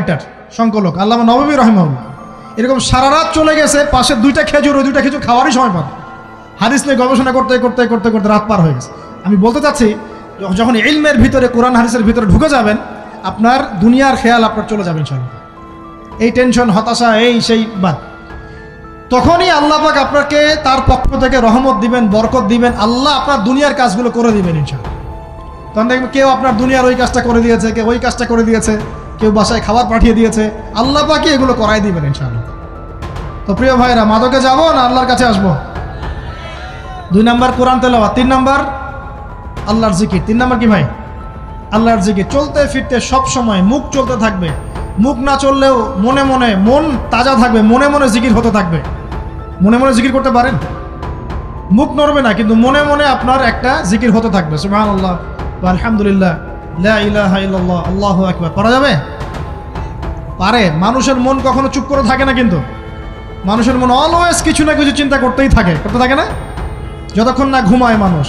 Writer সংকলক আল্লামা নববী রাহিমাহুল্লাহ, এরকম সারা রাত চলে গেছে, পাশে দুইটা খেজুর, ওই দুইটা খেজুর খাওয়ারই সময় পাবে, হাদিস নিয়ে গবেষণা করতে করতে করতে করতে রাত পার হয়ে গেছে। আমি বলতে চাচ্ছি, যখন ইলমের ভিতরে, কোরআন হাদিসের ভিতরে ঢুকে যাবেন, আপনার দুনিয়ার খেয়াল আপনার চলে যাবেন ইনশাআল্লাহ। এই টেনশন, হতাশা, এই সেই বাদ, তখনই আল্লাহ পাক আপনাকে তার পক্ষ থেকে রহমত দিবেন, বরকত দিবেন, আল্লাহ আপনার দুনিয়ার কাজগুলো করে দিবেন ইনশাআল্লাহ। তখন দেখবেন কেউ আপনার দুনিয়ার ওই কাজটা করে দিয়েছে, কেউ ওই কাজটা করে দিয়েছে, কেউ বাসায় খাবার পাঠিয়ে দিয়েছে, আল্লাহ পাকই এগুলো করাই দিবেন ইনশাআল্লাহ। তো প্রিয় ভাইরা, মাদকে যাবো না আল্লাহর কাছে আসবো? 2 নাম্বার কোরআন তেলাওয়াত, 3 নাম্বার আল্লাহর জিকির। 3 নাম্বার কি ভাই? আল্লাহর জিকির। চলতে ফিরতে সব সময় মুখ চলতে থাকবে, মুখ না চললেও মনে মনে মন তাজা থাকবে, মনে মনে জিকির হতে থাকবে। মনে মনে জিকির করতে পারেন? মুখ নড়বে না, কিন্তু মনে মনে আপনার একটা জিকির হতে থাকবে, সুবহানাল্লাহ ওয়া আলহামদুলিল্লাহ, লা ইলাহা ইল্লাল্লাহ, আল্লাহু আকবার। করা যাবে? পারে। মানুষের মন কখনো চুপ করে থাকে না, কিন্তু মানুষের মন অলওয়েজ কিছু না কিছু চিন্তা করতেই থাকে, করতে থাকে না, যতক্ষণ না ঘুমায় মানুষ।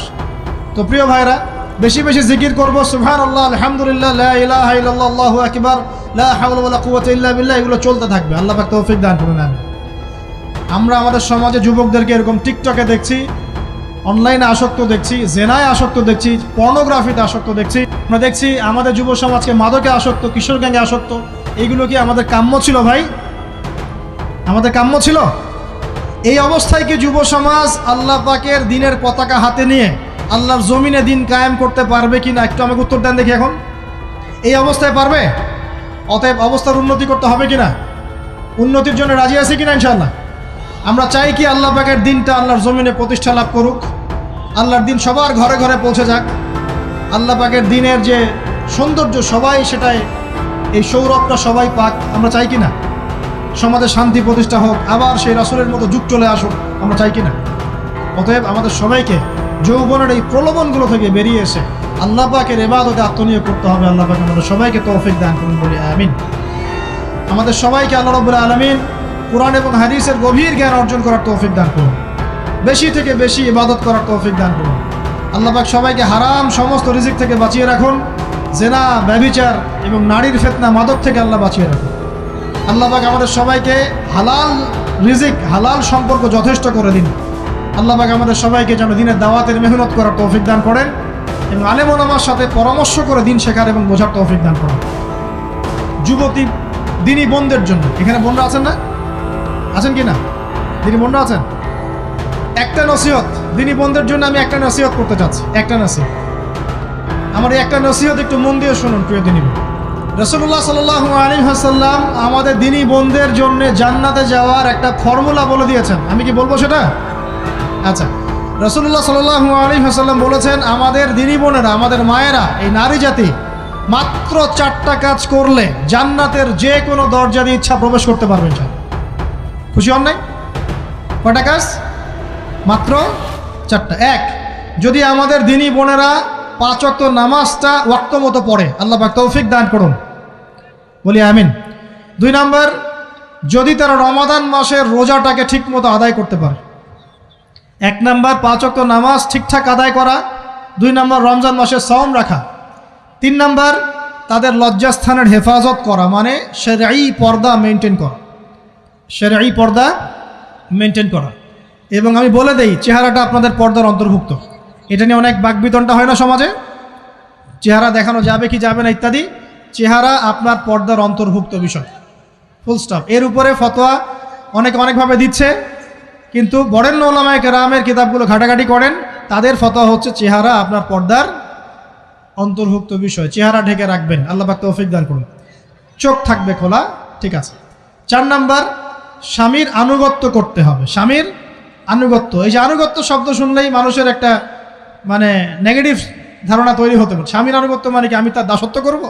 তো প্রিয় ভাইরা, বেশি বেশি জিকির করব, সুবহানাল্লাহ, আলহামদুলিল্লাহ, লা ইলাহা ইল্লাল্লাহ, আল্লাহু আকবার, লা হাওলা ওয়ালা কুওয়াতা ইল্লা বিল্লাহ, এগুলো চলতে থাকবে। আল্লাহ পাক তৌফিক দান করুন। আমরা আমাদের সমাজে যুবকদেরকে এরকম টিকটকে দেখছি, অনলাইনে আসক্ত দেখছি, জেনায় আসক্ত দেখছি, পর্নোগ্রাফিতে আসক্ত দেখছি। আমরা দেখছি আমাদের যুব সমাজকে মাদকে আসক্ত, কিশোর গ্যাংয়ে আসক্ত। এইগুলো কি আমাদের কাম্য ছিল ভাই? আমাদের কাম্য ছিল? এই অবস্থায় কি যুব সমাজ আল্লাহ পাকের দিনের পতাকা হাতে নিয়ে আল্লাহর জমিনে দিন কায়েম করতে পারবে কিনা, একটু আমাকে উত্তর দেন দেখি। এখন এই অবস্থায় পারবে? অতএব অবস্থার উন্নতি করতে হবে কিনা? উন্নতির জন্য রাজি আছি কিনা ইনশাআল্লাহ? আমরা চাই কি আল্লাহ পাকের দিনটা আল্লাহর জমিনে প্রতিষ্ঠা লাভ করুক, আল্লাহর দিন সবার ঘরে ঘরে পৌঁছে যাক, আল্লাহ পাকের দিনের যে সৌন্দর্য সবাই সেটাই, এই সৌরভটা সবাই পাক, আমরা চাই কিনা? সমাজে শান্তি প্রতিষ্ঠা হোক, আবার সেই রাসূলের মতো যুগ চলে আসুক, আমরা চাই কিনা? অতএব আমাদের সবাইকে যৌবনের এই প্রলোভনগুলো থেকে বেরিয়ে এসে আল্লাহ পাকের ইবাদতে আত্মনিয়োগ করতে হবে। আল্লাহ পাক আমাদের সবাইকে তৌফিক দান করুন, বলি আমিন। আমাদের সবাইকে আল্লাহ রাব্বুল আলামিন কোরআন এবং হাদিসের গভীর জ্ঞান অর্জন করার তৌফিক দান করুন, বেশি থেকে বেশি ইবাদত করার তৌফিক দান করুন। আল্লাহ পাক সবাইকে হারাম সমস্ত রিজিক থেকে বাঁচিয়ে রাখুন, জেনা, ব্যভিচার এবং নারীর ফিতনা, মাদক থেকে আল্লাহ বাঁচিয়ে রাখুন। আল্লাহ পাক আমাদের সবাইকে হালাল রিজিক, হালাল সম্পর্ক যথেষ্ট করে দিন। আল্লাহ পাক আমাদের সবাইকে যেন দিনের দাওয়াতের মেহনত করার তৌফিক দান করেন এবং আলেম ওলামার সাথে পরামর্শ করে দিন শেখার এবং বোঝার তৌফিক দান করেন। যুবতী দিনী বোনদের জন্য, এখানে বোনরা আছেন না? আছেন কি না? দিনী বোনরা আছেন? একটা নসিহত দিনী বোনদের জন্য আমি একটা নসিহত করতে চাচ্ছি, একটা নসিহত। আমার এই একটা নসিহত একটু মন দিয়ে শুনুন প্রিয় দিনী বোন। রাসূলুল্লাহ সাল্লাল্লাহু আলাইহি ওয়াসাল্লাম আমাদের দিনী বোনদের জন্য জান্নাতে যাওয়ার একটা ফর্মুলা বলে দিয়েছেন। আমি কি বলবো সেটা? আচ্ছা, রাসূলুল্লাহ সাল্লাল্লাহু আলাইহি ওয়াসাল্লাম বলেছেন, আমাদের দিনী বোনেরা, আমাদের মায়েরা, এই নারী জাতি মাত্র 4টা কাজ করলে জান্নাতের যে কোনো দরজা দিয়ে ইচ্ছা প্রবেশ করতে পারবেন। খুশি হন নাই? কয়টা কাজ? মাত্র 4টা। 1, যদি আমাদের দিনী বোনেরা 5 ওয়াক্ত নামাজটা ওয়াক্ত মতো পড়ে, আল্লাহ পাক তৌফিক দান করুন, বলি আমিন। 2 নাম্বার, যদি তারা রমাদান মাসের রোজাটাকে ঠিক মতো আদায় করতে পারে। 1 নাম্বার 5 ওয়াক্ত নামাজ ঠিকঠাক আদায় করা, 2 নাম্বার রমজান মাসে সওম রাখা, 3 নাম্বার তাদের লজ্জাস্থানের হেফাজত করা, মানে শরঈ পর্দা মেনটেন করা, শরঈ পর্দা মেনটেন করা। এবং আমি বলে দেই, চেহারাটা আপনাদের পর্দার অন্তর্ভুক্ত। এটা নিয়ে অনেক বাকবিতণ্ডা হয় না সমাজে, চেহারা দেখানো যাবে কি যাবে না ইত্যাদি। চেহারা আপনার পর্দার অন্তর্ভুক্ত বিষয়, ফুল স্টপ। এর উপরে ফতোয়া অনেকভাবে দিচ্ছে, কিন্তু বরেণ্য উলামায়ে কেরামের কিতাবগুলো ঘাটাঘাটি করেন, তাদের ফতোয়া হচ্ছে চেহারা আপনার পর্দার অন্তর্ভুক্ত বিষয়, চেহারা ঢেকে রাখবেন। আল্লাহ পাক তৌফিক দান করুন। চোখ থাকবে খোলা, ঠিক আছে। 4 নাম্বার, স্বামীর আনুগত্য করতে হবে। স্বামীর আনুগত্য, এই যে আনুগত্য শব্দ শুনলেই মানুষের একটা মানে নেগেটিভ ধারণা তৈরি হতে পারে। স্বামীর আনুগত্য মানে কি আমি তার দাসত্ব করব?